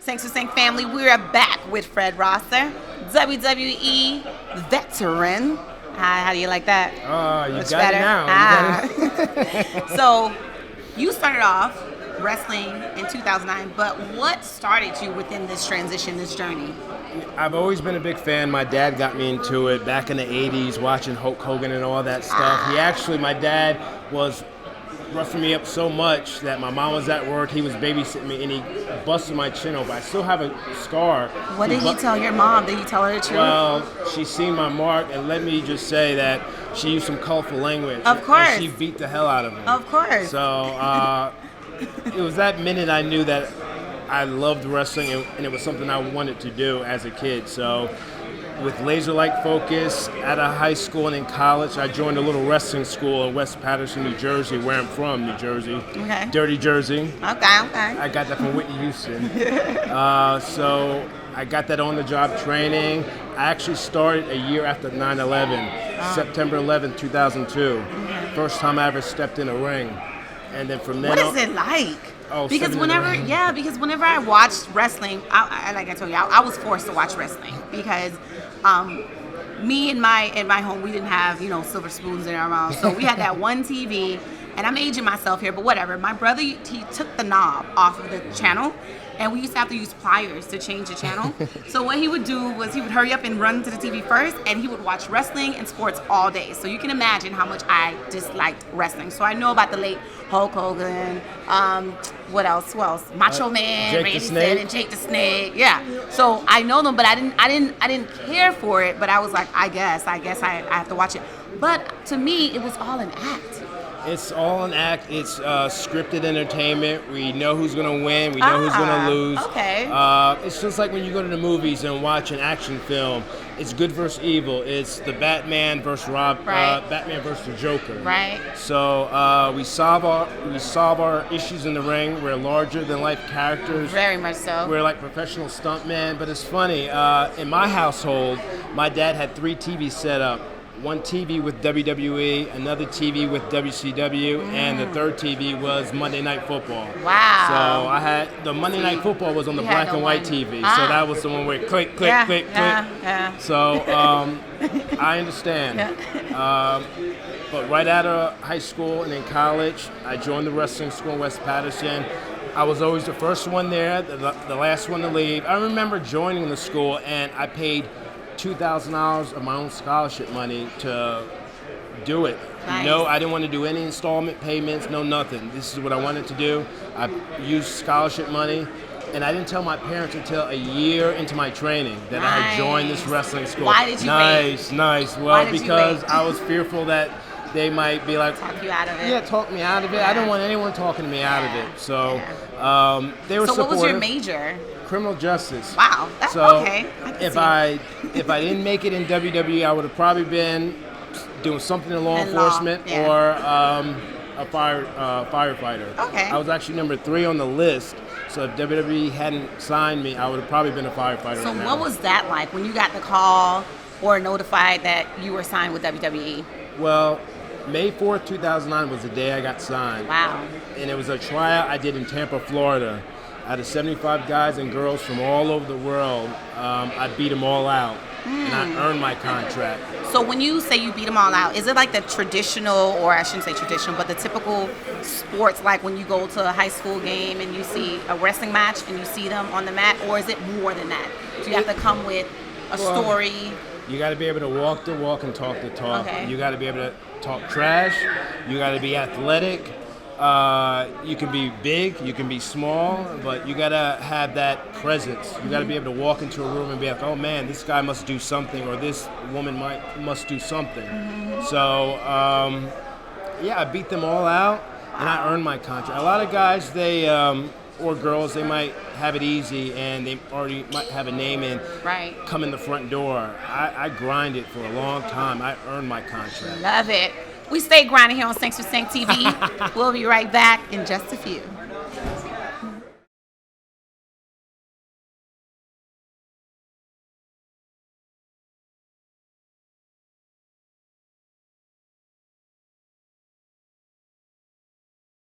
Seg2 family, we are back with Fred Rosser, WWE veteran. How do you like that? You Much got better? it now. So, you started off wrestling in 2009, but what started you within this transition, this journey? I've always been a big fan. My dad got me into it back in the 80s, watching Hulk Hogan and all that stuff. My dad was roughing me up so much that my mom was at work, he was babysitting me, and he busted my chin open. I still have a scar. What did he tell your mom? Did he tell her the truth? Well, she seen my mark, and let me just say that she used some colorful language. Of course. And she beat the hell out of him. Of course. So it was that minute I knew that I loved wrestling, and it was something I wanted to do as a kid. So with laser-like focus out of high school and in college, I joined a little wrestling school in West Patterson, New Jersey, where I'm from, New Jersey. Okay. Dirty Jersey. Okay. I got that from Whitney Houston. So I got that on-the-job training. I actually started a year after 9/11, September 11, 2002. First time I ever stepped in a ring. And then from then What is it like? Because whenever I watched wrestling, like I told you, I was forced to watch wrestling because me and my home, we didn't have silver spoons in our mouths, so we had that one TV. And I'm aging myself here, but whatever. My brother, he took the knob off of the channel, and we used to have to use pliers to change the channel. So what he would do was he would hurry up and run to the TV first, and he would watch wrestling and sports all day. So you can imagine how much I disliked wrestling. So I know about the late Hulk Hogan, what else? Who else? Macho Man, Jake Randy the Snake. Savage, and Jake the Snake. Yeah. So I know them, but I didn't care for it. But I was like, I guess I have to watch it. But to me, it was all an act. It's all an act. It's scripted entertainment. We know who's going to win. We know who's going to lose. Okay. It's just like when you go to the movies and watch an action film. It's good versus evil. It's the Batman versus Batman versus the Joker. Right. So we solve our issues in the ring. We're larger than life characters. Very much so. We're like professional stuntmen. But it's funny. In my household, my dad had 3 TVs set up. One TV with WWE, another TV with WCW, and the third TV was Monday Night Football. Wow. So I had the Monday Night Football was on the black and white TV. So that was the one where click, click, click, click. Yeah. So I understand. But right out of high school and in college, I joined the wrestling school in West Patterson. I was always the first one there, the last one to leave. I remember joining the school, and I paid $2,000 of my own scholarship money to do it. Nice. No, I didn't want to do any installment payments, no nothing. This is what I wanted to do. I used scholarship money, and I didn't tell my parents until a year into my training that I had joined this wrestling school. Why did you wait? Nice. Well, because I was fearful that they might be like, talk you out of it. Yeah, talk me out of it. Yeah. I don't want anyone talking me out of it. So they were supportive. So what was your major? Criminal justice. Wow. That's okay. If I didn't make it in WWE, I would have probably been doing something in law enforcement or a firefighter. Okay. I was actually number 3 on the list. So if WWE hadn't signed me, I would have probably been a firefighter. So right now. what was that like when you got the call or notified that you were signed with WWE? Well, May 4th, 2009 was the day I got signed. Wow. And it was a tryout I did in Tampa, Florida. Out of 75 guys and girls from all over the world, I beat them all out, and I earned my contract. So when you say you beat them all out, is it like the traditional, or I shouldn't say traditional, but the typical sports, like when you go to a high school game and you see a wrestling match and you see them on the mat, or is it more than that? Do you have to come with a story? You got to be able to walk the walk and talk the talk. Okay. You got to be able to talk trash. You got to be athletic. You can be big, you can be small, but you gotta have that presence. You gotta be able to walk into a room and be like, oh man, this guy must do something, or this woman must do something. So, I beat them all out, and I earned my contract. A lot of guys, or girls, they might have it easy, and they already might have a name and come in the front door. I grinded for a long time. I earned my contract. Love it. We stay grinding here on Seg2 TV. We'll be right back in just a few.